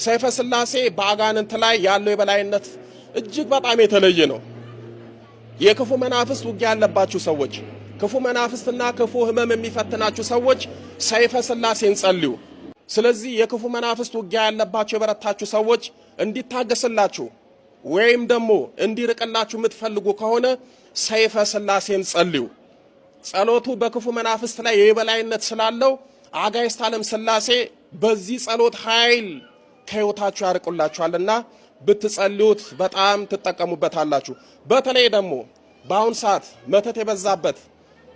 ሰይፈ ሥላሴ በአጋንንት ላይ ያለው የበላይነት እጅግ በጣም የተለየ ነው። የክፉ መናፍስት ውጊያ ያለባችሁ ሰዎች፣ ክፉ መናፍስትና ክፉ ህመም የሚፈትናችሁ ሰዎች ሰይፈ ሥላሴን ጸልዩ። ስለዚህ የክፉ መናፍስት ውጊያ ያለባችሁ የበረታችሁ ሰዎች እንዲታገስላችሁ ወይም ደግሞ እንዲርቅላችሁ የምትፈልጉ ከሆነ ሰይፈ ሥላሴን ጸልዩ። ጸሎቱ በክፉ መናፍስት ላይ የበላይነት ስላለው አጋዕዝተ ዓለም ሥላሴ በዚህ ጸሎት ኃይል ከህይወታችሁ ያርቁላችኋልና ብትጸልዩት በጣም ትጠቀሙበታላችሁ። በተለይ ደግሞ በአሁን ሰዓት መተት የበዛበት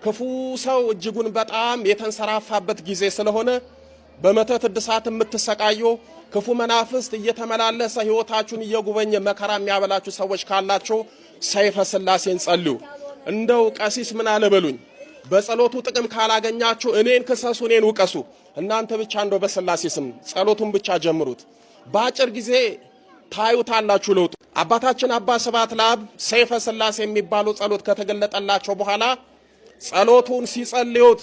ክፉ ሰው እጅጉን በጣም የተንሰራፋበት ጊዜ ስለሆነ በመተት እድሳት የምትሰቃዩ ክፉ መናፍስት እየተመላለሰ ህይወታችሁን እየጎበኘ መከራ የሚያበላችሁ ሰዎች ካላችሁ ሰይፈ ሥላሴን ጸልዩ። እንደው ቀሲስ ምን አለ በሉኝ፣ በጸሎቱ ጥቅም ካላገኛችሁ እኔን ክሰሱ፣ እኔን ውቀሱ። እናንተ ብቻ እንደው በሥላሴ ስም ጸሎቱን ብቻ ጀምሩት። በአጭር ጊዜ ታዩታላችሁ ለውጥ። አባታችን አባ ስብሐት ለአብ ሰይፈ ሥላሴ የሚባለው ጸሎት ከተገለጠላቸው በኋላ ጸሎቱን ሲጸልዩት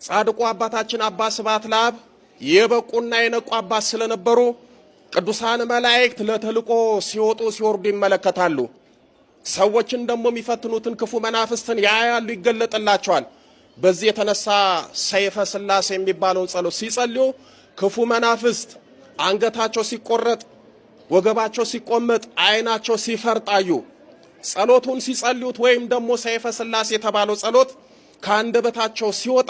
ጻድቁ አባታችን አባ ስብሐት ለአብ የበቁና የነቁ አባት ስለነበሩ ቅዱሳን መላእክት ለተልቆ ሲወጡ ሲወርዱ ይመለከታሉ። ሰዎችን ደግሞ የሚፈትኑትን ክፉ መናፍስትን ያያሉ፣ ይገለጥላቸዋል። በዚህ የተነሳ ሰይፈ ሥላሴ የሚባለውን ጸሎት ሲጸልዩ ክፉ መናፍስት አንገታቸው ሲቆረጥ፣ ወገባቸው ሲቆመጥ፣ አይናቸው ሲፈርጣዩ ጸሎቱን ሲጸልዩት ወይም ደግሞ ሰይፈ ሥላሴ የተባለው ጸሎት ከአንደበታቸው ሲወጣ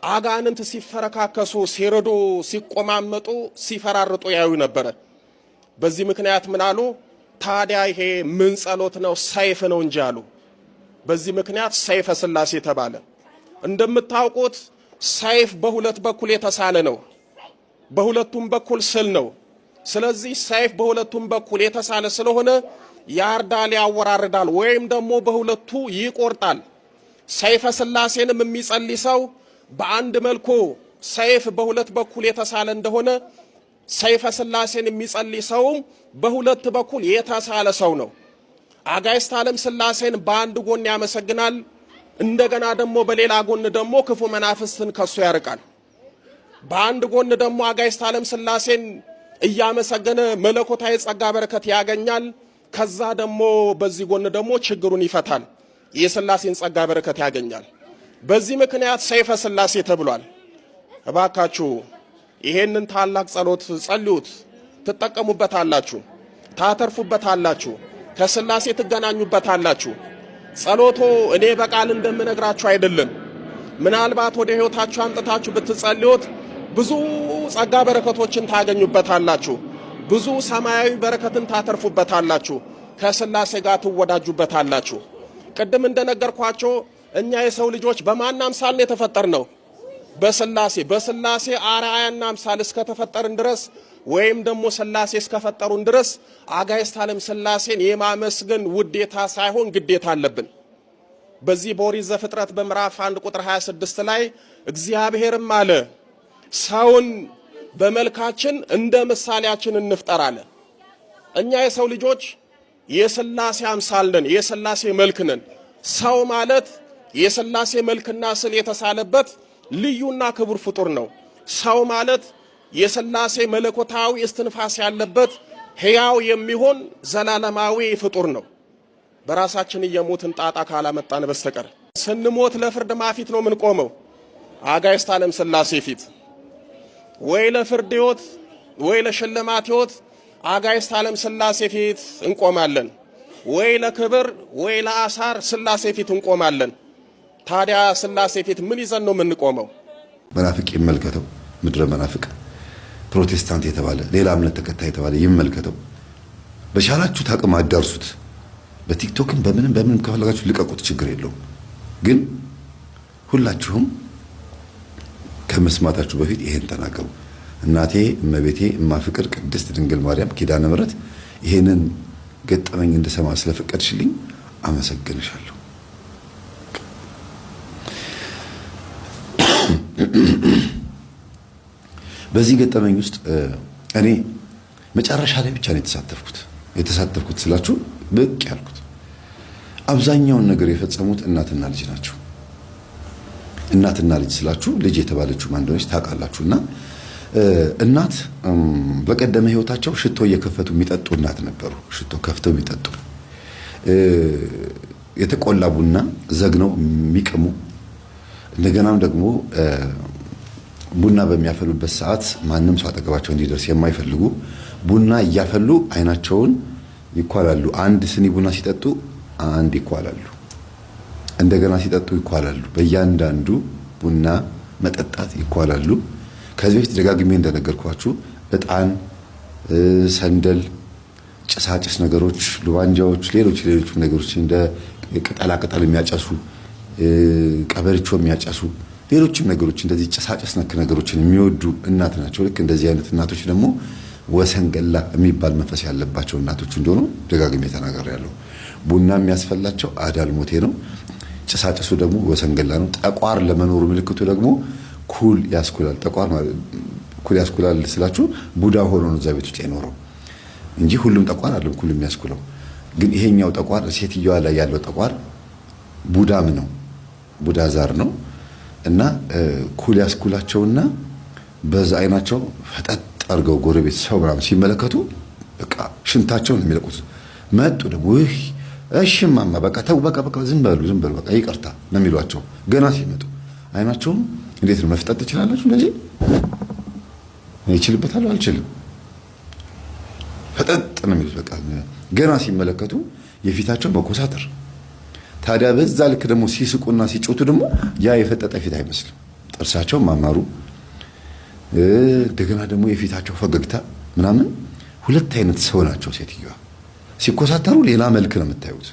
አጋንንት ሲፈረካከሱ፣ ሲረዱ፣ ሲቆማመጡ፣ ሲፈራርጡ ያዩ ነበር። በዚህ ምክንያት ምን አሉ? ታዲያ ይሄ ምን ጸሎት ነው? ሰይፍ ነው እንጂ አሉ። በዚህ ምክንያት ሰይፈ ሥላሴ ተባለ። እንደምታውቁት ሰይፍ በሁለት በኩል የተሳለ ነው፣ በሁለቱም በኩል ስል ነው። ስለዚህ ሰይፍ በሁለቱም በኩል የተሳለ ስለሆነ ያርዳል፣ ያወራርዳል፣ ወይም ደግሞ በሁለቱ ይቆርጣል። ሰይፈ ሥላሴንም የሚጸልይ ሰው በአንድ መልኩ ሰይፍ በሁለት በኩል የተሳለ እንደሆነ ሰይፈ ሥላሴን የሚጸልይ ሰውም በሁለት በኩል የተሳለ ሰው ነው። አጋዕዝተ ዓለም ሥላሴን በአንድ ጎን ያመሰግናል፣ እንደገና ደግሞ በሌላ ጎን ደግሞ ክፉ መናፍስትን ከሱ ያርቃል። በአንድ ጎን ደግሞ አጋዕዝተ ዓለም ሥላሴን እያመሰገነ መለኮታዊ ጸጋ በረከት ያገኛል። ከዛ ደግሞ በዚህ ጎን ደግሞ ችግሩን ይፈታል፣ የሥላሴን ጸጋ በረከት ያገኛል። በዚህ ምክንያት ሰይፈ ሥላሴ ተብሏል። እባካችሁ ይሄንን ታላቅ ጸሎት ጸልዩት፣ ትጠቀሙበታላችሁ፣ ታተርፉበታላችሁ፣ ከሥላሴ ትገናኙበታላችሁ። ጸሎቶ እኔ በቃል እንደምነግራችሁ አይደለም። ምናልባት ወደ ሕይወታችሁ አንጥታችሁ ብትጸልዩት ብዙ ጸጋ በረከቶችን ታገኙበታላችሁ፣ ብዙ ሰማያዊ በረከትን ታተርፉበታላችሁ፣ ከሥላሴ ጋር ትወዳጁበታላችሁ። ቅድም እንደነገርኳችሁ እኛ የሰው ልጆች በማን አምሳል ነው የተፈጠርነው? በሥላሴ አርአያና አምሳል እስከተፈጠርን ድረስ ወይም ደግሞ ሥላሴ እስከፈጠሩን ድረስ አጋዕዝተ ዓለም ሥላሴን የማመስገን ውዴታ ሳይሆን ግዴታ አለብን። በዚህ በኦሪት ዘፍጥረት በምዕራፍ 1 ቁጥር 26 ላይ እግዚአብሔርም አለ ሰውን በመልካችን እንደ ምሳሌያችን እንፍጠር አለ። እኛ የሰው ልጆች የሥላሴ አምሳል ነን፣ የሥላሴ መልክ ነን። ሰው ማለት የሥላሴ መልክና ስል የተሳለበት ልዩና ክቡር ፍጡር ነው። ሰው ማለት የሥላሴ መለኮታዊ እስትንፋስ ያለበት ሕያው የሚሆን ዘላለማዊ ፍጡር ነው። በራሳችን እየሞትን ጣጣ ካላመጣን በስተቀር ስንሞት ለፍርድ ማፊት ነው የምንቆመው? አጋዕዝተ ዓለም ሥላሴ ፊት። ወይ ለፍርድ ሕይወት ወይ ለሽልማት ሕይወት አጋዕዝተ ዓለም ሥላሴ ፊት እንቆማለን። ወይ ለክብር ወይ ለአሳር ሥላሴ ፊት እንቆማለን። ታዲያ ሥላሴ ፊት ምን ይዘን ነው የምንቆመው? መናፍቅ ይመልከተው፣ ምድረ መናፍቅ ፕሮቴስታንት የተባለ ሌላ እምነት ተከታይ የተባለ ይመልከተው። በቻላችሁ ታቅም አዳርሱት። በቲክቶክም በምንም ከፈለጋችሁ ልቀቁት፣ ችግር የለውም። ግን ሁላችሁም ከመስማታችሁ በፊት ይሄን ተናገሩ። እናቴ እመቤቴ እማፍቅር ቅድስት ድንግል ማርያም ኪዳነ ምሕረት ይሄንን ገጠመኝ እንድሰማ ስለፈቀድሽልኝ አመሰግንሻለሁ። በዚህ ገጠመኝ ውስጥ እኔ መጨረሻ ላይ ብቻ ነው የተሳተፍኩት ስላችሁ ብቅ ያልኩት። አብዛኛውን ነገር የፈጸሙት እናትና ልጅ ናቸው። እናትና ልጅ ስላችሁ ልጅ የተባለችው ማን እንደሆነች ታውቃላችሁና እናት በቀደመ ህይወታቸው ሽቶ እየከፈቱ የሚጠጡ እናት ነበሩ። ሽቶ ከፍተው የሚጠጡ የተቆላ ቡና ዘግነው የሚቅሙ እንደገናም ደግሞ ቡና በሚያፈሉበት ሰዓት ማንም ሰው አጠገባቸው እንዲደርስ የማይፈልጉ ቡና እያፈሉ አይናቸውን ይኳላሉ። አንድ ስኒ ቡና ሲጠጡ አንድ ይኳላሉ። እንደገና ሲጠጡ ይኳላሉ። በእያንዳንዱ ቡና መጠጣት ይኳላሉ። ከዚህ በፊት ደጋግሜ እንደነገርኳችሁ እጣን፣ ሰንደል፣ ጭሳጭስ ነገሮች፣ ሉባንጃዎች፣ ሌሎች ነገሮች እንደ ቅጠላ ቅጠል የሚያጨሱ ቀበርቾ የሚያጨሱ ሌሎችም ነገሮች እንደዚህ ጭሳጭስ ነክ ነገሮችን የሚወዱ እናት ናቸው። ልክ እንደዚህ አይነት እናቶች ደግሞ ወሰንገላ የሚባል መንፈስ ያለባቸው እናቶች እንደሆኑ ደጋግሜ ተናግሬያለሁ። ቡና የሚያስፈላቸው አዳል ሞቴ ነው። ጭሳጭሱ ደግሞ ወሰንገላ ነው። ጠቋር ለመኖሩ ምልክቱ ደግሞ ኩል ያስኩላል። ጠቋር ማለት ኩል ያስኩላል ስላችሁ ቡዳ ሆኖ ነው እዛ ቤት ውስጥ የኖረው እንጂ ሁሉም ጠቋር አይደለም ኩል የሚያስኩለው። ግን ይሄኛው ጠቋር ሴትዮዋ ላይ ያለው ጠቋር ቡዳም ነው፣ ቡዳ ዛር ነው እና ኩል ያስኩላቸውና በዛ አይናቸው ፈጠጥ አድርገው ጎረቤት ሰው ምናምን ሲመለከቱ በቃ ሽንታቸውን የሚለቁት መጡ። ደግሞ እሺ ማማ በቃ ተው በቃ ዝም በሉ በቃ ይቅርታ ነው የሚሏቸው። ገና ሲመጡ አይናቸውን እንዴት ነው መፍጠጥ ትችላላችሁ? እንደዚህ ይችልበታል? አልችልም። ፈጠጥ ነው የሚሉት በቃ ገና ሲመለከቱ የፊታቸው መኮሳተር። ታዲያ በዛ ልክ ደግሞ ሲስቁና ሲጮቱ ደግሞ ያ የፈጠጠ ፊት አይመስልም። ጥርሳቸው ማማሩ እንደገና ደግሞ የፊታቸው ፈገግታ ምናምን ሁለት አይነት ሰው ናቸው። ሴትዮዋ ሲኮሳተሩ ሌላ መልክ ነው የምታዩት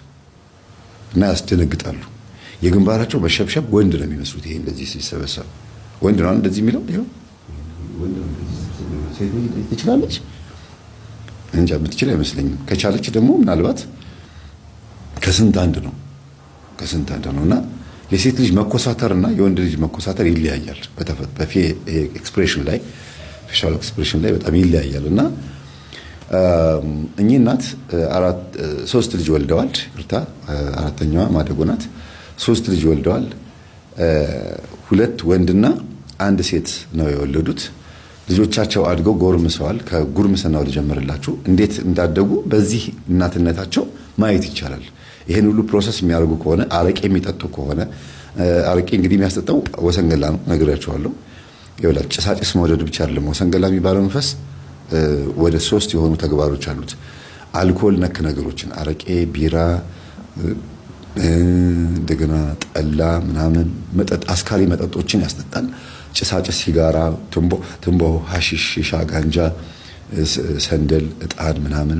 እና ያስደነግጣሉ። የግንባራቸው መሸብሸብ ወንድ ነው የሚመስሉት። ይሄ እንደዚህ ሲሰበሰብ ወንድ ነው እንደዚህ የሚለው ይሄው ወንድ ነው። ሴት ትችላለች እንጃ ብትችል አይመስለኝም። ከቻለች ደግሞ ምናልባት ከስንት አንድ ነው እና የሴት ልጅ መኮሳተርና የወንድ ልጅ መኮሳተር ይለያያል። ኤክስፕሬሽን ላይ ፌሻል ኤክስፕሬሽን ላይ በጣም ይለያያል እና እኚህ እናት ሶስት ልጅ ወልደዋል። አራተኛዋ ማደጎ ናት። ሶስት ልጅ ወልደዋል። ሁለት ወንድና አንድ ሴት ነው የወለዱት። ልጆቻቸው አድገው ጎርምሰዋል። ከጉርምስናው ልጀምርላችሁ እንዴት እንዳደጉ በዚህ እናትነታቸው ማየት ይቻላል። ይሄን ሁሉ ፕሮሰስ የሚያደርጉ ከሆነ አረቄ የሚጠጡ ከሆነ አረቄ እንግዲህ የሚያስጠጣው ወሰንገላ ነው ነግሬያቸዋለሁ። ይኸውላችሁ ጭሳጭስ መውደድ ብቻ አይደለም። ወሰንገላ የሚባለው መንፈስ ወደ 3 የሆኑ ተግባሮች አሉት። አልኮል ነክ ነገሮችን አረቄ፣ ቢራ፣ እንደገና ጠላ ምናምን መጠጥ አስካሪ መጠጦችን ያስጠጣል። ጭሳጭስ፣ ሲጋራ፣ ትንቦ፣ ሐሺሽ፣ ሺሻ፣ ጋንጃ፣ ሰንደል፣ እጣን ምናምን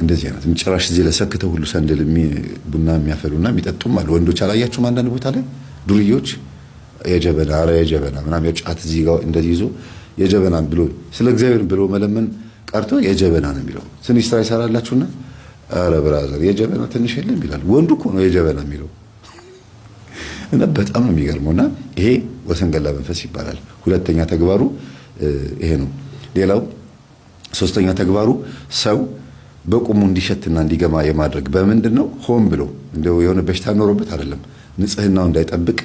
እንደዚህ አይነት ጭራሽ እዚህ ለሰክተው ሁሉ ሰንደል ቡና የሚያፈሉና የሚጠጡም አሉ። ወንዶች አላያችሁም? አንዳንድ ቦታ ላይ ዱርዮች የጀበና ምናምን የጫት እዚህ ጋር እንደዚህ ይዞ የጀበና ብሎ ስለ እግዚአብሔር ብሎ መለመን ቀርቶ የጀበና ነው የሚለው። ትንሽ ስራ ይሰራላችሁና አረ ብራዘር የጀበና ትንሽ የለም ይላል። ወንዱ እኮ ነው የጀበና የሚለው እና በጣም ነው የሚገርመውና ይሄ ወሰንገላ መንፈስ ይባላል። ሁለተኛ ተግባሩ ይሄ ነው። ሌላው ሶስተኛ ተግባሩ ሰው በቁሙ እንዲሸትና እንዲገማ የማድረግ በምንድነው? ሆን ብሎ እንደው የሆነ በሽታ ኖሮበት አይደለም። ንጽህናው እንዳይጠብቅ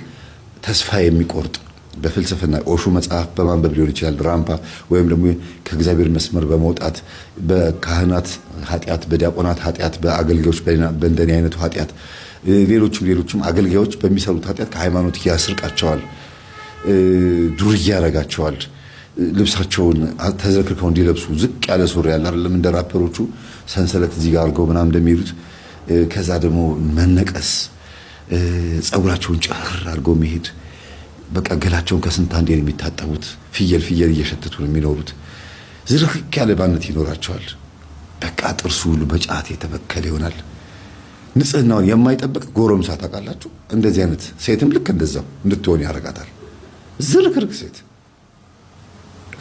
ተስፋ የሚቆርጥ በፍልስፍና ኦሹ መጽሐፍ በማንበብ ሊሆን ይችላል። ራምፓ ወይም ደግሞ ከእግዚአብሔር መስመር በመውጣት በካህናት ኃጢአት፣ በዲያቆናት ኃጢአት፣ በአገልጋዮች በእንደኔ አይነቱ ኃጢአት፣ ሌሎችም አገልጋዮች በሚሰሩት ኃጢአት ከሃይማኖት ያስርቃቸዋል፣ ዱርዬ ያረጋቸዋል። ልብሳቸውን ተዘክርከው እንዲለብሱ ዝቅ ያለ ሱሪ ያለ አይደለም እንደ ራፐሮቹ ሰንሰለት እዚህ ጋር አድርገው ምናምን እንደሚሄዱት። ከዛ ደግሞ መነቀስ፣ ጸጉራቸውን ጭር አድርገው መሄድ፣ በቃ ገላቸውን ከስንት አንዴ ነው የሚታጠቡት። ፍየል እየሸተቱ ነው የሚኖሩት። ዝርክክ ያለ ባነት ይኖራቸዋል። በቃ ጥርሱ ሁሉ በጫት የተበከለ ይሆናል። ንጽህናውን የማይጠብቅ ጎረምሳ ታውቃላችሁ? እንደዚህ አይነት ሴትም ልክ እንደዛው እንድትሆን ያደርጋታል። ዝርክርክ ሴት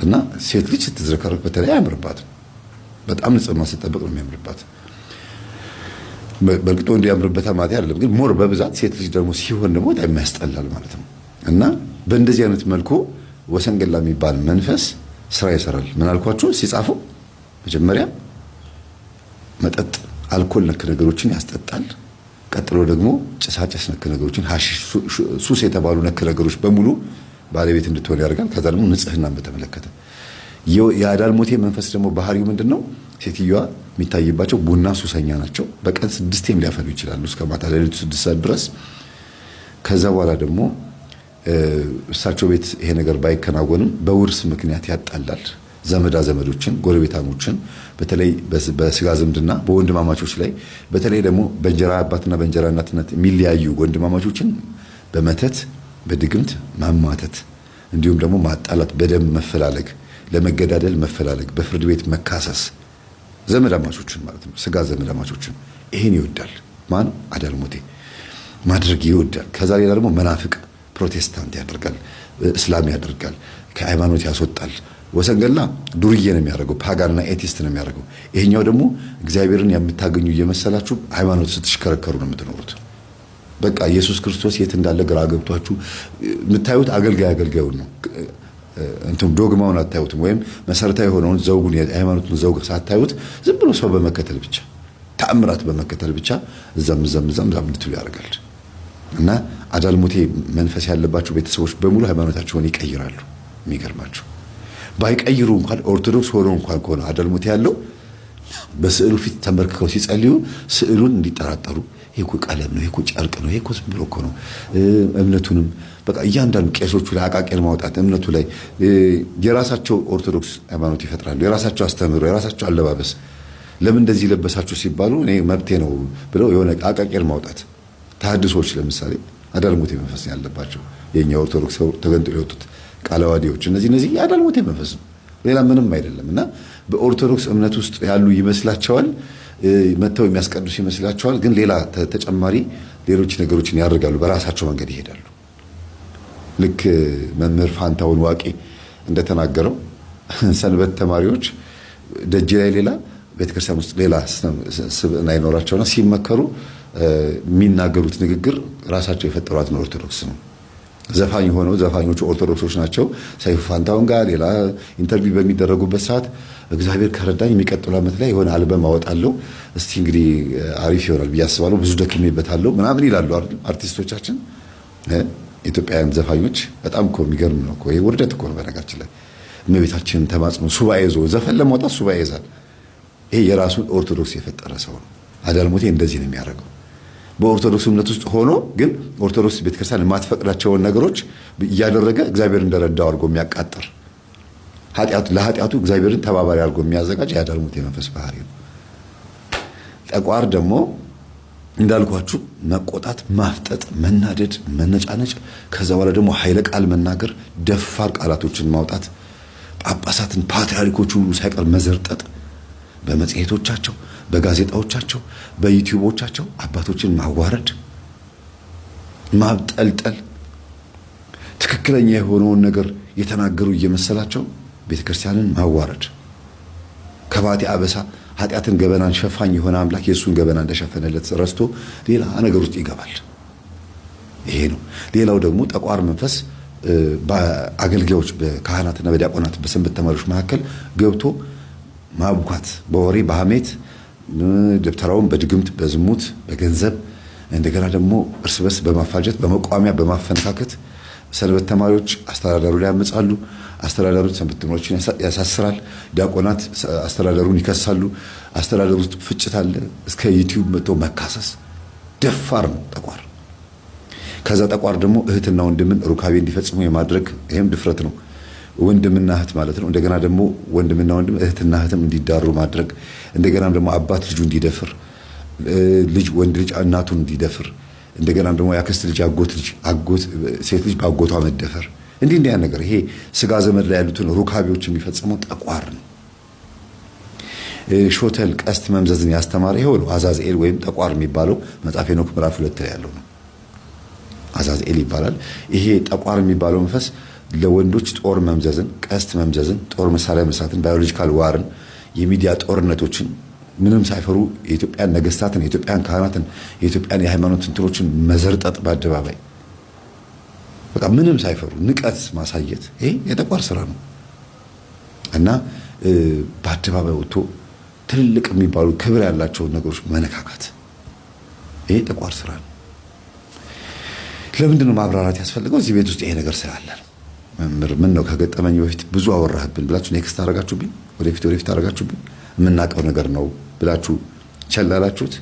እና ሴት ልጅ ስትዝረከረክ በተለይ አያምርባትም። በጣም ንጽህና ስትጠብቅ ነው የሚያምርባት። በእርግጥ እንዲያምርበት ማለት አይደለም፣ ግን ሞር በብዛት ሴት ልጅ ደግሞ ሲሆን ደግሞ በጣም ያስጠላል ማለት ነው። እና በእንደዚህ አይነት መልኩ ወሰንገላ የሚባል መንፈስ ስራ ይሰራል። ምን አልኳችሁ? ሲጻፈው መጀመሪያ መጠጥ፣ አልኮል ነክ ነገሮችን ያስጠጣል። ቀጥሎ ደግሞ ጭሳጭስ ነክ ነገሮችን፣ ሐሺሽ፣ ሱስ የተባሉ ነክ ነገሮች በሙሉ ባለቤት እንድትሆን ያደርጋል። ከዛ ደግሞ ንጽህናን በተመለከተ የአዳልሞቴ መንፈስ ደግሞ ባህሪው ምንድነው? ሴትዮዋ የሚታይባቸው ቡና ሱሰኛ ናቸው። በቀን 6ቴም ሊያፈሉ ይችላሉ እስከ ማታ ሌሊቱ 6 ሰዓት ድረስ። ከዛ በኋላ ደግሞ እሳቸው ቤት ይሄ ነገር ባይከናወንም በውርስ ምክንያት ያጣላል ዘመዶችን፣ ጎረቤታሞችን፣ በተለይ በስጋ ዝምድና በወንድማማቾች ላይ በተለይ ደግሞ በእንጀራ አባትና በእንጀራ እናትነት የሚለያዩ ወንድማማቾችን በመተት በድግምት ማማተት፣ እንዲሁም ደግሞ ማጣላት፣ በደም መፈላለግ፣ ለመገዳደል መፈላለግ፣ በፍርድ ቤት መካሰስ፣ ዘመዳማቾችን ማለት ነው፣ ስጋ ዘመዳማቾችን። ይሄን ይወዳል። ማን? አዳልሞቴ ማድረግ ይወዳል። ከዛ ሌላ ደግሞ መናፍቅ ፕሮቴስታንት ያደርጋል፣ እስላም ያደርጋል፣ ከሃይማኖት ያስወጣል። ወሰንገላ ዱርዬ ነው የሚያደርገው፣ ፓጋንና ኤቲስት ነው የሚያደርገው። ይሄኛው ደግሞ እግዚአብሔርን የምታገኙ እየመሰላችሁ ሃይማኖት ስትሽከረከሩ ነው የምትኖሩት። በቃ ኢየሱስ ክርስቶስ የት እንዳለ ግራ ገብቷችሁ የምታዩት አገልጋዩን ነው። እንትን ዶግማውን አታዩትም፣ ወይም መሰረታዊ የሆነውን ዘውጉን የሃይማኖቱን ዘውግ ሳታዩት ዝም ብሎ ሰው በመከተል ብቻ ተአምራት በመከተል ብቻ እዛም እንድትሉ ያደርጋል። እና አዳልሞቴ መንፈስ ያለባቸው ቤተሰቦች በሙሉ ሃይማኖታቸውን ይቀይራሉ። የሚገርማቸው ባይቀይሩ እንኳን ኦርቶዶክስ ሆኖ እንኳን ከሆነ አዳልሞቴ ያለው በስዕሉ ፊት ተንበርክከው ሲጸልዩ ስዕሉን እንዲጠራጠሩ፣ ይሄ እኮ ቀለም ነው፣ ይሄ እኮ ጨርቅ ነው፣ ይሄ እኮ ዝም ብሎ እኮ ነው። እምነቱንም በቃ እያንዳንዱ ቄሶቹ ላይ አቃቄር ማውጣት፣ እምነቱ ላይ የራሳቸው ኦርቶዶክስ ሃይማኖት ይፈጥራሉ። የራሳቸው አስተምህሮ፣ የራሳቸው አለባበስ። ለምን እንደዚህ ለበሳችሁ ሲባሉ እኔ መብቴ ነው ብለው የሆነ አቃቄር ማውጣት። ተሐድሶች ለምሳሌ አዳልሞቴ መንፈስ ያለባቸው የኛ ኦርቶዶክስ ተገንጥለው የወጡት ቃላዋዲዎች፣ እነዚህ የአዳልሞቴ መንፈስ ነው፣ ሌላ ምንም አይደለም። እና በኦርቶዶክስ እምነት ውስጥ ያሉ ይመስላቸዋል፣ መተው የሚያስቀድሱ ይመስላቸዋል። ግን ሌላ ተጨማሪ ሌሎች ነገሮችን ያደርጋሉ፣ በራሳቸው መንገድ ይሄዳሉ። ልክ መምህር ፋንታውን ዋቄ እንደተናገረው ሰንበት ተማሪዎች ደጅ ላይ ሌላ ቤተክርስቲያን ውስጥ ሌላ ስብዕና ይኖራቸውና ሲመከሩ የሚናገሩት ንግግር ራሳቸው የፈጠሯት ነው ኦርቶዶክስ ነው። ዘፋኝ ሆነው ዘፋኞቹ ኦርቶዶክሶች ናቸው። ሰይፉ ፋንታውን ጋር ሌላ ኢንተርቪው በሚደረጉበት ሰዓት እግዚአብሔር ከረዳኝ የሚቀጥለው ዓመት ላይ የሆነ አልበም አወጣለሁ፣ እስቲ እንግዲህ አሪፍ ይሆናል ብዬ አስባለሁ፣ ብዙ ደክሜበታለሁ ምናምን ይላሉ አርቲስቶቻችን። ኢትዮጵያውያን ዘፋኞች በጣም እኮ የሚገርም ነው እኮ። ይሄ ውርደት እኮ ነው በነገራችን ላይ። እመቤታችንን ተማጽኖ ሱባኤ ይዞ ዘፈን ለማውጣት ሱባኤ ይዛል። ይሄ የራሱን ኦርቶዶክስ የፈጠረ ሰው ነው። አዳልሞቴ እንደዚህ ነው የሚያደርገው። በኦርቶዶክስ እምነት ውስጥ ሆኖ ግን ኦርቶዶክስ ቤተክርስቲያን የማትፈቅዳቸውን ነገሮች እያደረገ እግዚአብሔር እንደረዳው አድርጎ የሚያቃጥር ለኃጢአቱ እግዚአብሔርን ተባባሪ አድርጎ የሚያዘጋጅ የአዳልሞቴ መንፈስ ባህሪ ነው። ጠቋር ደግሞ እንዳልኳችሁ መቆጣት፣ ማፍጠጥ፣ መናደድ፣ መነጫነጭ፣ ከዛ በኋላ ደግሞ ኃይለ ቃል መናገር፣ ደፋር ቃላቶችን ማውጣት፣ ጳጳሳትን ፓትርያርኮቹ ሁሉ ሳይቀር መዘርጠጥ፣ በመጽሔቶቻቸው፣ በጋዜጣዎቻቸው፣ በዩቲዩቦቻቸው አባቶችን ማዋረድ፣ ማብጠልጠል፣ ትክክለኛ የሆነውን ነገር የተናገሩ እየመሰላቸው ቤተክርስቲያንን ማዋረድ፣ ከባቴ አበሳ ኃጢአትን ገበናን ሸፋኝ የሆነ አምላክ የእሱን ገበና እንደሸፈነለት ረስቶ ሌላ ነገር ውስጥ ይገባል። ይሄ ነው። ሌላው ደግሞ ጠቋር መንፈስ በአገልጋዮች በካህናትና በዲያቆናት በሰንበት ተማሪዎች መካከል ገብቶ ማቡካት፣ በወሬ በሐሜት ደብተራውን በድግምት በዝሙት በገንዘብ እንደገና ደግሞ እርስ በርስ በማፋጀት በመቋሚያ በማፈነካከት ሰንበት ተማሪዎች አስተዳዳሩ ላይ ያመጻሉ። አስተዳዳሩ ሰንበት ተማሪዎችን ያሳስራል። ዲያቆናት አስተዳዳሩን ይከሳሉ። አስተዳዳሩ ውስጥ ፍጭት አለ። እስከ ዩቲዩብ መጥቶ መካሰስ። ደፋር ነው ጠቋር። ከዛ ጠቋር ደግሞ እህትና ወንድምን ሩካቤ እንዲፈጽሙ የማድረግ ይሄም ድፍረት ነው። ወንድምና እህት ማለት ነው። እንደገና ደግሞ ወንድምና ወንድም እህትና እህትም እንዲዳሩ ማድረግ። እንደገና ደግሞ አባት ልጁ እንዲደፍር፣ ልጅ ወንድ ልጅ እናቱን እንዲደፍር፣ እንደገና ደግሞ ያክስት ልጅ አጎት ሴት ልጅ በአጎቷ መደፈር። እንዲህ ነገር ይሄ ስጋ ዘመድ ላይ ያሉትን ሩካቤዎች የሚፈጽመው ጠቋር ነው። ሾተል ቀስት መምዘዝን ያስተማረ ይሄው ነው። አዛዝኤል ወይም ጠቋር የሚባለው መጽሐፈ ሄኖክ ምዕራፍ 2 ላይ ያለው ነው። አዛዝኤል ይባላል። ይሄ ጠቋር የሚባለው መንፈስ ለወንዶች ጦር መምዘዝን፣ ቀስት መምዘዝን፣ ጦር መሳሪያ መስራትን፣ ባዮሎጂካል ዋርን፣ የሚዲያ ጦርነቶችን ምንም ሳይፈሩ የኢትዮጵያን ነገስታትን፣ የኢትዮጵያን ካህናትን፣ የኢትዮጵያን የሃይማኖት እንትኖችን መዘርጠጥ በአደባባይ በቃ ምንም ሳይፈሩ ንቀት ማሳየት፣ ይሄ የጠቋር ስራ ነው እና በአደባባይ ወጥቶ ትልልቅ የሚባሉ ክብር ያላቸውን ነገሮች መነካካት፣ ይሄ ጠቋር ስራ ነው። ለምንድን ነው ማብራራት ያስፈልገው? እዚህ ቤት ውስጥ ይሄ ነገር ስላለ ነው። መምህር ምን ነው ከገጠመኝ በፊት ብዙ አወራህብን ብላችሁ ኔክስት አደረጋችሁብኝ፣ ወደፊት አደረጋችሁብኝ። የምናውቀው ነገር ነው ብላችሁ ቸላላችሁት።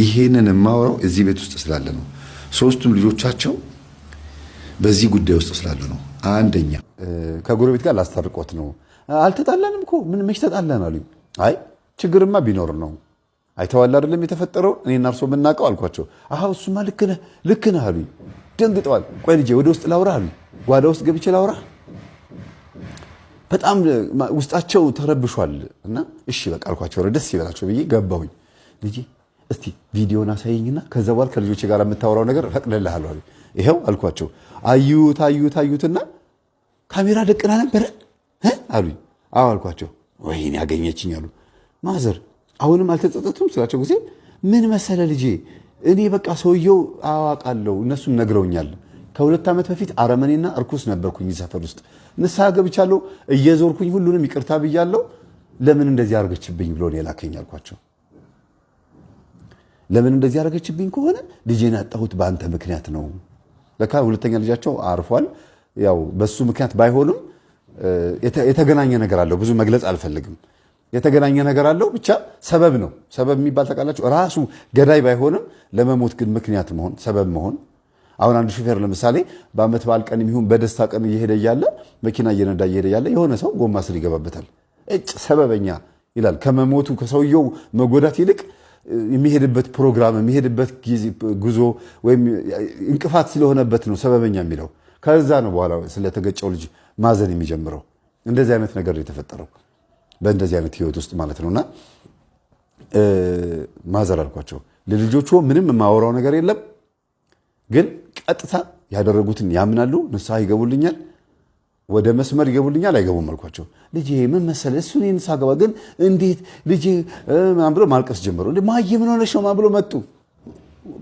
ይሄንን የማወራው እዚህ ቤት ውስጥ ስላለ ነው። ሶስቱም ልጆቻቸው በዚህ ጉዳይ ውስጥ ስላሉ ነው። አንደኛ ከጎረቤት ጋር ላስታርቆት ነው። አልተጣላንም እኮ ምን መች ተጣላን አሉኝ። አይ ችግርማ ቢኖር ነው አይተዋል አይደለም የተፈጠረው እኔና እርሶ የምናውቀው አልኳቸው። አሃ እሱማ ልክ ነህ አሉኝ። ደንግጠዋል። ቆይ ልጄ ወደ ውስጥ ላውራ አሉኝ። ጓዳ ውስጥ ገብቼ ላውራ። በጣም ውስጣቸው ተረብሿል እና እሺ በቃ አልኳቸው። ደስ ይበላቸው ብዬ ገባሁኝ። ልጄ እስቲ ቪዲዮን አሳየኝና ከዛ በኋላ ከልጆቼ ጋር የምታወራው ነገር ፈቅደልሃለሁ አሉኝ። ይሄው አልኳቸው። አዩትና ካሜራ ደቅና ነበረ አሉኝ። አዎ አልኳቸው። ወይኔ ያገኘችኝ አሉ። ማዘር አሁንም አልተጸጸቱም ስላቸው ጊዜ ምን መሰለ ልጄ እኔ በቃ ሰውየው አዋቃለሁ እነሱም ነግረውኛል። ከ2 ዓመት በፊት አረመኔና እርኩስ ነበርኩኝ ሰፈር ውስጥ ንስሐ ገብቻለሁ። እየዞርኩኝ ሁሉንም ይቅርታ ብያለሁ። ለምን እንደዚህ አርገችብኝ ብሎ ነው የላከኝ አልኳቸው። ለምን እንደዚህ አርገችብኝ ከሆነ ልጄን ያጣሁት በአንተ ምክንያት ነው። ለካ ሁለተኛ ልጃቸው አርፏል። ያው በሱ ምክንያት ባይሆንም የተገናኘ ነገር አለው። ብዙ መግለጽ አልፈልግም። የተገናኘ ነገር አለው ብቻ ሰበብ ነው። ሰበብ የሚባል ታውቃላችሁ። ራሱ ገዳይ ባይሆንም ለመሞት ግን ምክንያት መሆን ሰበብ መሆን። አሁን አንድ ሹፌር ለምሳሌ በአመት በዓል ቀን የሚሆን በደስታ ቀን እየሄደ እያለ መኪና እየነዳ እየሄደ እያለ የሆነ ሰው ጎማ ስር ይገባበታል። ሰበበኛ ይላል። ከመሞቱ ከሰውየው መጎዳት ይልቅ የሚሄድበት ፕሮግራም የሚሄድበት ጉዞ ወይም እንቅፋት ስለሆነበት ነው ሰበበኛ የሚለው። ከዛ ነው በኋላ ስለተገጨው ልጅ ማዘን የሚጀምረው። እንደዚህ አይነት ነገር የተፈጠረው በእንደዚህ አይነት ህይወት ውስጥ ማለት ነውና ማዘር አልኳቸው ለልጆቹ ምንም የማወራው ነገር የለም፣ ግን ቀጥታ ያደረጉትን ያምናሉ፣ ንስሐ ይገቡልኛል፣ ወደ መስመር ይገቡልኛል፣ አይገቡም አልኳቸው። ልጄ ምን መሰለህ እሱ እኔ ንስሐ ገባ፣ ግን እንዴት ልጄ ማን ብሎ ማልቀስ ጀመሩ። እንዴ ማየ ምን ሆነሽ ነው ማን ብሎ መጡ።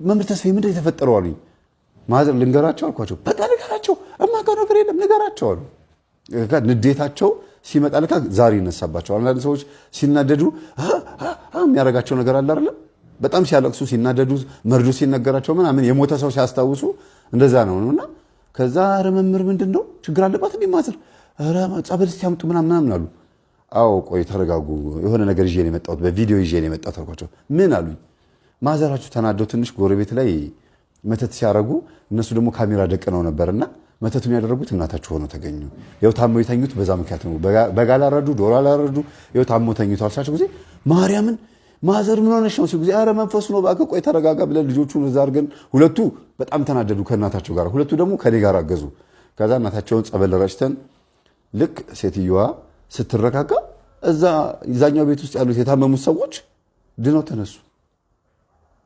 መምህር ተስፋዬ ምንድን ነው የተፈጠረው አሉኝ። ማዘር ልንገራቸው አልኳቸው። በቃ ንገራቸው፣ እማውቀው ነገር የለም ንገራቸው አሉ። ንዴታቸው ሲመጣ ለካ ዛሬ ይነሳባቸዋል። አንዳንድ ሰዎች ሲናደዱ የሚያደርጋቸው ነገር አለ አይደል? በጣም ሲያለቅሱ ሲናደዱ መርዶ ሲነገራቸው ምናምን የሞተ ሰው ሲያስታውሱ እንደዛ ነውና ከዛ ኧረ መምህር ምንድነው ችግር አለባት እንዴ ማዘር ኧረ ጸበል ሲያምጡ ምናምን አሉ። አዎ ቆይ ተረጋጉ፣ የሆነ ነገር ይዤ ነው የመጣሁት፣ በቪዲዮ ይዤ ነው የመጣሁት አልኳቸው። ምን አሉኝ። ማዘራችሁ ተናደው ትንሽ ጎረቤት ላይ መተት ሲያረጉ እነሱ ደግሞ ካሜራ ደቅነው ነበርና መተቱን ያደረጉት እናታቸው ሆነው ተገኙ። ያው ታሞ የተኙት በዛ ምክንያት ነው። በጋ አላረዱ፣ ዶሮ አላረዱ፣ ያው ታሞ ተኝተዋል ሳቸው ጊዜ ማርያምን ማዘር ምን ሆነሽ ነው ሲሉ ጊዜ ኧረ መንፈሱ ነው እባክህ ቆይ ተረጋጋ ብለን ልጆቹን እዛ አድርገን ሁለቱ በጣም ተናደዱ ከእናታቸው ጋር፣ ሁለቱ ደግሞ ከኔ ጋር አገዙ። ከዛ እናታቸውን ጸበል ረጭተን ልክ ሴትዮዋ ስትረጋጋ እዛኛው ቤት ውስጥ ያሉት የታመሙት ሰዎች ድነው ተነሱ።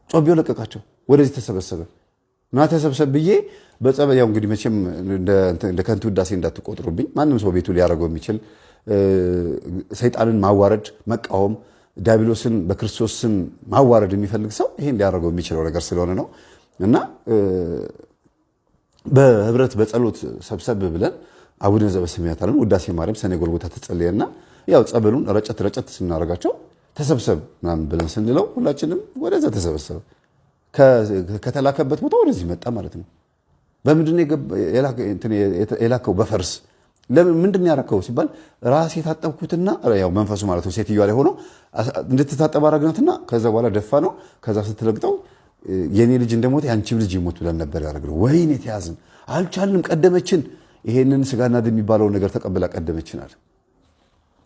ጮቤው ለቀቃቸው። ወደዚህ ተሰበሰበ እና ተሰብሰብ ብዬ በጸበል ያው እንግዲህ መቼም እንደ ከንቱ ውዳሴ እንዳትቆጥሩብኝ፣ ማንም ሰው ቤቱ ሊያደርገው የሚችል ሰይጣንን ማዋረድ መቃወም ዲያብሎስን በክርስቶስ ስም ማዋረድ የሚፈልግ ሰው ይሄን ሊያደርገው የሚችለው ነገር ስለሆነ ነው። እና በህብረት በጸሎት ሰብሰብ ብለን አቡነ ዘበሰማያት አለን ውዳሴ ማርያም ሰኔ ጎልጎታ ተጸልየና ያው ጸበሉን ረጨት ስናደርጋቸው ተሰብሰብ ምናምን ብለን ስንለው ሁላችንም ወደዛ ተሰበሰበ። ከተላከበት ቦታ ወደዚህ መጣ ማለት ነው። በምንድን የላከው? በፈርስ ምንድን ያረከው ሲባል ራስ የታጠብኩትና ያው መንፈሱ ማለት ነው ሴትዮዋ ላይ ሆኖ እንድትታጠብ አረግናትና ከዛ በኋላ ደፋ ነው። ከዛ ስትለግጠው የኔ ልጅ እንደሞተ ያንቺም ልጅ ይሞት ብለን ነበር ያደረግነው። ወይኔ ተያዝን፣ አልቻልንም፣ ቀደመችን። ይሄንን ስጋና ደም የሚባለውን ነገር ተቀብላ ቀደመችን አለ።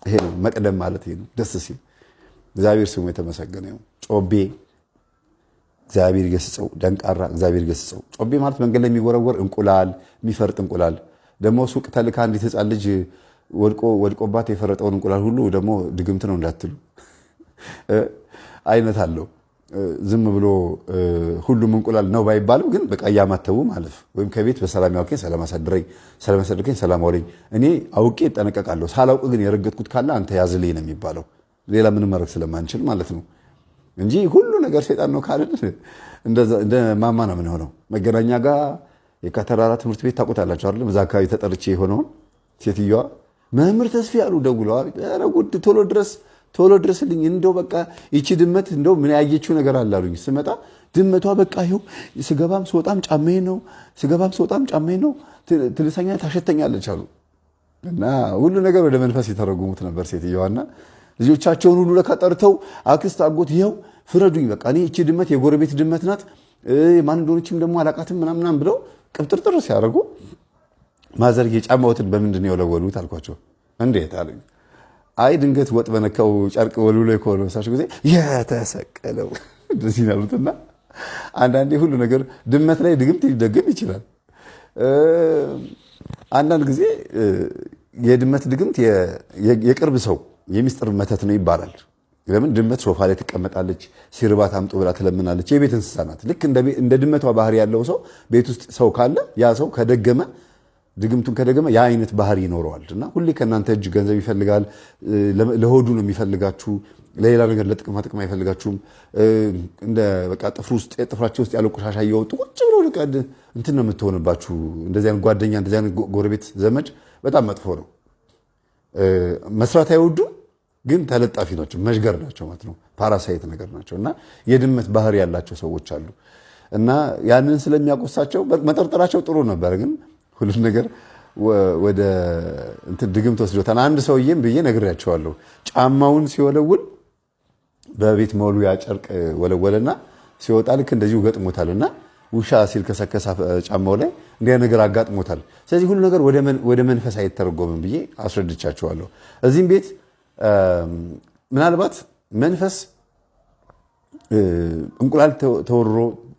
ይሄ ነው መቅደም ማለት። ይሄ ነው ደስ ሲል። እግዚአብሔር ስሙ የተመሰገነ ይሁን። ጮቤ እግዚአብሔር ይገስጸው፣ ደንቃራ እግዚአብሔር ይገስጸው። ጮቤ ማለት መንገድ ላይ የሚወረወር እንቁላል፣ የሚፈርጥ እንቁላል ደግሞ ሱቅ ተልካ አንዲት ሕፃን ልጅ ወድቆባት የፈረጠውን እንቁላል ሁሉ ደግሞ ድግምት ነው እንዳትሉ አይነት አለው። ዝም ብሎ ሁሉም እንቁላል ነው ባይባልም ግን በቃ እያማተቡ ማለፍ ወይም ከቤት በሰላም ያውከኝ ሰላም አሳድረኝ ሰላም አውለኝ። እኔ አውቄ እጠነቀቃለሁ፣ ሳላውቅ ግን የረገጥኩት ካለ አንተ ያዝልኝ ነው የሚባለው። ሌላ ምንም ማድረግ ስለማንችል ማለት ነው እንጂ ሁሉ ነገር ሰይጣን ነው ካልን እንደ ማማ ነው የምንሆነው። መገናኛ ጋር የካተራራ ትምህርት ቤት ታውቁታላችሁ አይደል? እዛ አካባቢ ተጠርቼ የሆነውን ሴትዮዋ መምህር ተስፋ ያሉ ደውለዋል። ኧረ ጉድ ቶሎ ድረስልኝ፣ እንደው በቃ ይቺ ድመት እንደው ምን ያየችው ነገር አላሉኝ። ስመጣ ድመቷ በቃ ይኸው ስገባም ስወጣም ጫማዬ ነው ትልሰኛ ታሸተኛለች አሉ። እና ሁሉ ነገር ወደ መንፈስ የተረጎሙት ነበር ሴትዮዋና ልጆቻቸውን ሁሉ ለካጠርተው አክስት አጎት ይኸው ፍረዱኝ በቃ እኔ እቺ ድመት የጎረቤት ድመት ናት ማን እንደሆነችም ደግሞ አላቃትም ምናምን ብለው ቅብጥርጥር ሲያደርጉ ማዘር የጫማውትን በምንድን ነው የወለወሉት አልኳቸው። እንዴት አሉኝ። አይ ድንገት ወጥ በነካው ጨርቅ ወልውሎ የኮለሳቸው ጊዜ የተሰቀለው እንደዚህ ያሉትና አንዳንዴ ሁሉ ነገር ድመት ላይ ድግምት ሊደገም ይችላል። አንዳንድ ጊዜ የድመት ድግምት የቅርብ ሰው የሚስጥር መተት ነው ይባላል። ለምን ድመት ሶፋ ላይ ትቀመጣለች፣ ሲርባት አምጡ ብላ ትለምናለች። የቤት እንስሳ ናት። ልክ እንደ ድመቷ ባህሪ ያለው ሰው ቤት ውስጥ ሰው ካለ ያ ሰው ከደገመ ድግምቱን ከደገመ ያ አይነት ባህሪ ይኖረዋል እና ሁሌ ከእናንተ እጅ ገንዘብ ይፈልጋል። ለሆዱ ነው የሚፈልጋችሁ፣ ለሌላ ነገር ለጥቅማ ጥቅም አይፈልጋችሁም። እንደ በቃ ጥፍራቸው ውስጥ ያለው ቆሻሻ እየወጡ ቁጭ ብሎ ልቀድ እንትን ነው የምትሆንባችሁ። እንደዚህ አይነት ጓደኛ፣ እንደዚህ አይነት ጎረቤት ዘመድ በጣም መጥፎ ነው። መስራት አይወዱም ግን ተለጣፊ ናቸው፣ መዥገር ናቸው ማለት ነው። ፓራሳይት ነገር ናቸው እና የድመት ባህሪ ያላቸው ሰዎች አሉ እና ያንን ስለሚያቆሳቸው መጠርጠራቸው ጥሩ ነበር። ግን ሁሉ ነገር ወደ እንትን ድግምት ወስዶታል። አንድ ሰውዬም ብዬ ነግሬያቸዋለሁ። ጫማውን ሲወለውል በቤት መወልወያ ጨርቅ ወለወለና ሲወጣ ልክ እንደዚሁ ገጥሞታልና ውሻ ሲልከሰከሳ ጫማው ላይ እንዲያ ነገር አጋጥሞታል። ስለዚህ ሁሉ ነገር ወደ መንፈስ አይተረጎምም ብዬ አስረድቻቸዋለሁ። እዚህም ቤት ምናልባት መንፈስ እንቁላል ተወርሮ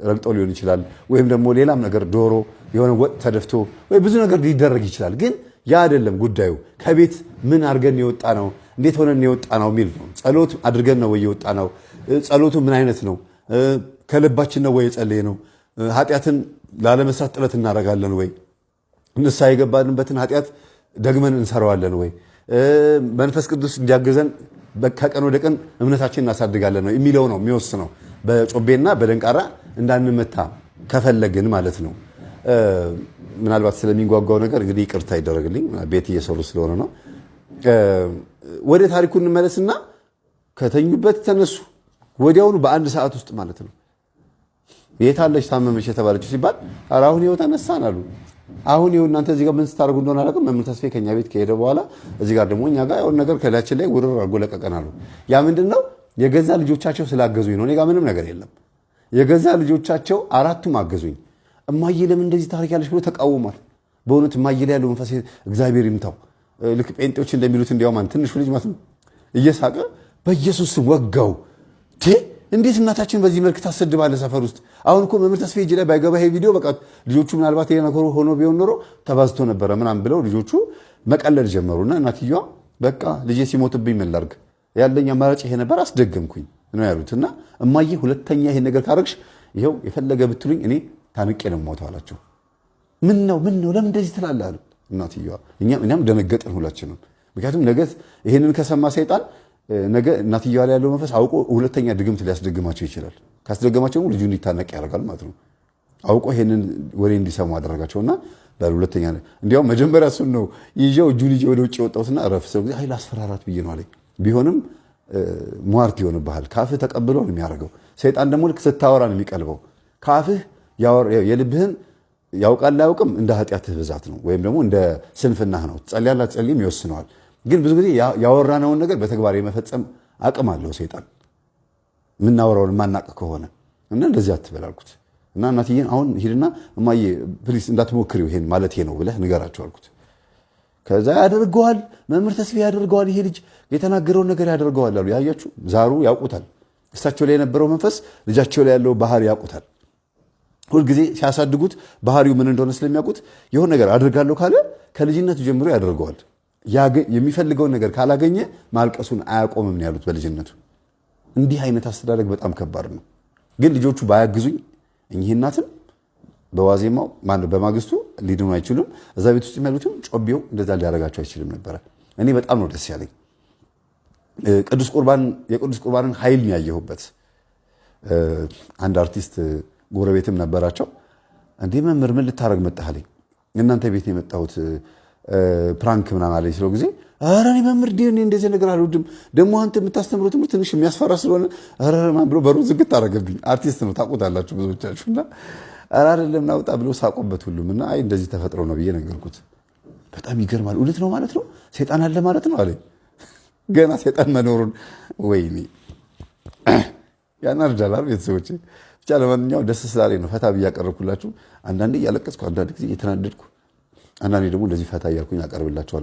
ረግጦ ሊሆን ይችላል፣ ወይም ደግሞ ሌላም ነገር ዶሮ የሆነ ወጥ ተደፍቶ ወይ ብዙ ነገር ሊደረግ ይችላል። ግን ያ አይደለም ጉዳዩ። ከቤት ምን አድርገን የወጣ ነው፣ እንዴት ሆነን የወጣ ነው የሚል ነው። ጸሎት አድርገን ነው ወይ የወጣ ነው? ጸሎቱ ምን አይነት ነው? ከልባችን ነው ወይ የጸለየ ነው? ኃጢአትን ላለመስራት ጥረት እናደርጋለን ወይ? ንስሐ የገባንበትን ኃጢአት ደግመን እንሰራዋለን ወይ? መንፈስ ቅዱስ እንዲያግዘን ከቀን ወደ ቀን እምነታችን እናሳድጋለን ነው የሚለው ነው የሚወስነው። በጮቤና በደንቃራ እንዳንመታ ከፈለግን ማለት ነው። ምናልባት ስለሚጓጓው ነገር እንግዲህ ይቅርታ ይደረግልኝ፣ ቤት እየሰሩ ስለሆነ ነው። ወደ ታሪኩ እንመለስና ከተኙበት ተነሱ ወዲያውኑ በአንድ ሰዓት ውስጥ ማለት ነው። የታለች ታመመች የተባለችው ሲባል ኧረ አሁን ይኸው ተነሳን አሉ። አሁን ይኸው እናንተ እዚህ ጋር ምን ስታደርጉ እንደሆነ አላውቅም። መምህር ተስፋዬ ከኛ ቤት ከሄደ በኋላ እዚህ ጋር ደግሞ እኛ ጋር ያው ነገር ከላያችን ላይ ውርር አድርጎ ለቀቀን አሉ። ያ ምንድነው? የገዛ ልጆቻቸው ስላገዙኝ ነው። እኔ ጋር ምንም ነገር የለም። የገዛ ልጆቻቸው አራቱም አገዙኝ። እማዬ ለምን እንደዚህ ታደርጊያለሽ ብሎ ተቃውሟል። በእውነት እማዬ ላይ ያለው መንፈስ እግዚአብሔር ይምታው። ልክ ጴንጤዎች እንደሚሉት እንዲያውም ትንሹ ልጅ ማለት ነው እየሳቀ በኢየሱስ ወጋው። እንዴት እናታችን በዚህ መልክ ታሰድባለህ ሰፈር ውስጥ? አሁን እኮ መምህር ተስፋዬ እጅ ላይ ባይገባ ይሄ ቪዲዮ በቃ ልጆቹ ምናልባት ይሄ ነገር ሆኖ ቢሆን ኖሮ ተባዝቶ ነበረ ምናምን ብለው ልጆቹ መቀለል ጀመሩና እናትየዋ በቃ ልጄ ሲሞትብኝ ምን ላድርግ ያለኝ አማራጭ ይሄ ነበር አስደገምኩኝ ነው ያሉትና እማዬ ሁለተኛ ይሄን ነገር ካረግሽ ይሄው የፈለገ ብትሉኝ እኔ ታንቄ ነው የምሞተው አላቸው። ምን ነው ለምን እንደዚህ ትላለህ አሉ እናትየዋ። እኛም ደነገጥን ሁላችንም። ምክንያቱም ነገ ይሄንን ከሰማ ሰይጣን ነገ እናትየዋ ላይ ያለው መንፈስ አውቆ ሁለተኛ ድግምት ሊያስደግማቸው ይችላል። ካስደገማቸው ልጁ እንዲታነቅ ያደርጋል ማለት ነው። አውቆ ይሄንን ወሬ እንዲሰሙ አደረጋቸውና ለሁለተኛ እንዲያውም መጀመሪያ እሱን ነው ይዤው እጁን ይዤ ወደ ውጭ የወጣሁትና ረፍሰው ጊዜ አይ ላስፈራራት ብዬ ነው አለኝ። ቢሆንም ሟርት ይሆንብሃል። ካፍህ ተቀብሎ ነው የሚያደርገው። ሰይጣን ደግሞ ልክ ስታወራ ነው የሚቀልበው። ካፍህ የልብህን ያውቃል አያውቅም እንደ ኃጢአትህ ብዛት ነው፣ ወይም ደግሞ እንደ ስንፍናህ ነው። ትጸልያለህ አትጸልይም ይወስነዋል። ግን ብዙ ጊዜ ያወራነውን ነገር በተግባር የመፈጸም አቅም አለው ሰይጣን የምናወራውን ማናቅ ከሆነ እና እንደዚህ አትበል አልኩት። እና እናትዬን አሁን ሂድና እማዬ ፕሊስ እንዳትሞክሪው ይሄን ማለት ነው ብለህ ንገራቸው አልኩት። ከዛ ያደርገዋል፣ መምህር ተስፋዬ ያደርገዋል፣ ይሄ ልጅ የተናገረውን ነገር ያደርገዋል አሉ። ያያችሁ ዛሩ ያውቁታል። እሳቸው ላይ የነበረው መንፈስ ልጃቸው ላይ ያለው ባህሪ ያውቁታል። ሁልጊዜ ሲያሳድጉት ባህሪው ምን እንደሆነ ስለሚያውቁት የሆነ ነገር አድርጋለሁ ካለ ከልጅነቱ ጀምሮ ያደርገዋል። የሚፈልገውን ነገር ካላገኘ ማልቀሱን አያቆምም ነው ያሉት በልጅነቱ። እንዲህ አይነት አስተዳደግ በጣም ከባድ ነው። ግን ልጆቹ ባያግዙኝ እኚህ እናትም በዋዜማው በማግስቱ ሊድኑ አይችሉም። እዛ ቤት ውስጥ የሚያሉትም ጮቤው እንደዛ ሊያደርጋቸው አይችልም ነበረ። እኔ በጣም ነው ደስ ያለኝ። የቅዱስ ቁርባንን ኃይል ያየሁበት አንድ አርቲስት ጎረቤትም ነበራቸው። እንዴ መምህር ምን ልታረግ መጣህ አለኝ። እናንተ ቤት ነው የመጣሁት ፕራንክ ምናምን አለኝ ስለው ጊዜ ኧረ እኔ መምህር ዲኔ እንደዚህ ነገር አልወድም፣ ደግሞ አንተ የምታስተምረው ትምህርት ትንሽ የሚያስፈራ ስለሆነ ኧረ ማን ብሎ በሩን ዝግት አደረገብኝ። አርቲስት ነው ታውቁታላችሁ ብዙዎቻችሁና ኧረ አይደለም ናውጣ ብሎ ሳቆበት ሁሉም እና አይ እንደዚህ ተፈጥሮ ነው ብዬ ነገርኩት። በጣም ይገርማል። እውነት ነው ማለት ነው ሰይጣን አለ ማለት ነው አለ። ገና ሰይጣን መኖሩን ወይኔ ያናርዳል ቤተሰቦቼ። ብቻ ለማንኛውም ደስ ስላለኝ ነው ፈታ ብዬ ያቀረብኩላችሁ። አንዳንዴ እያለቀስኩ፣ አንዳንድ ጊዜ እየተናደድኩ፣ አንዳንዴ ደግሞ እንደዚህ ፈታ እያልኩኝ አቀርብላችኋለሁ።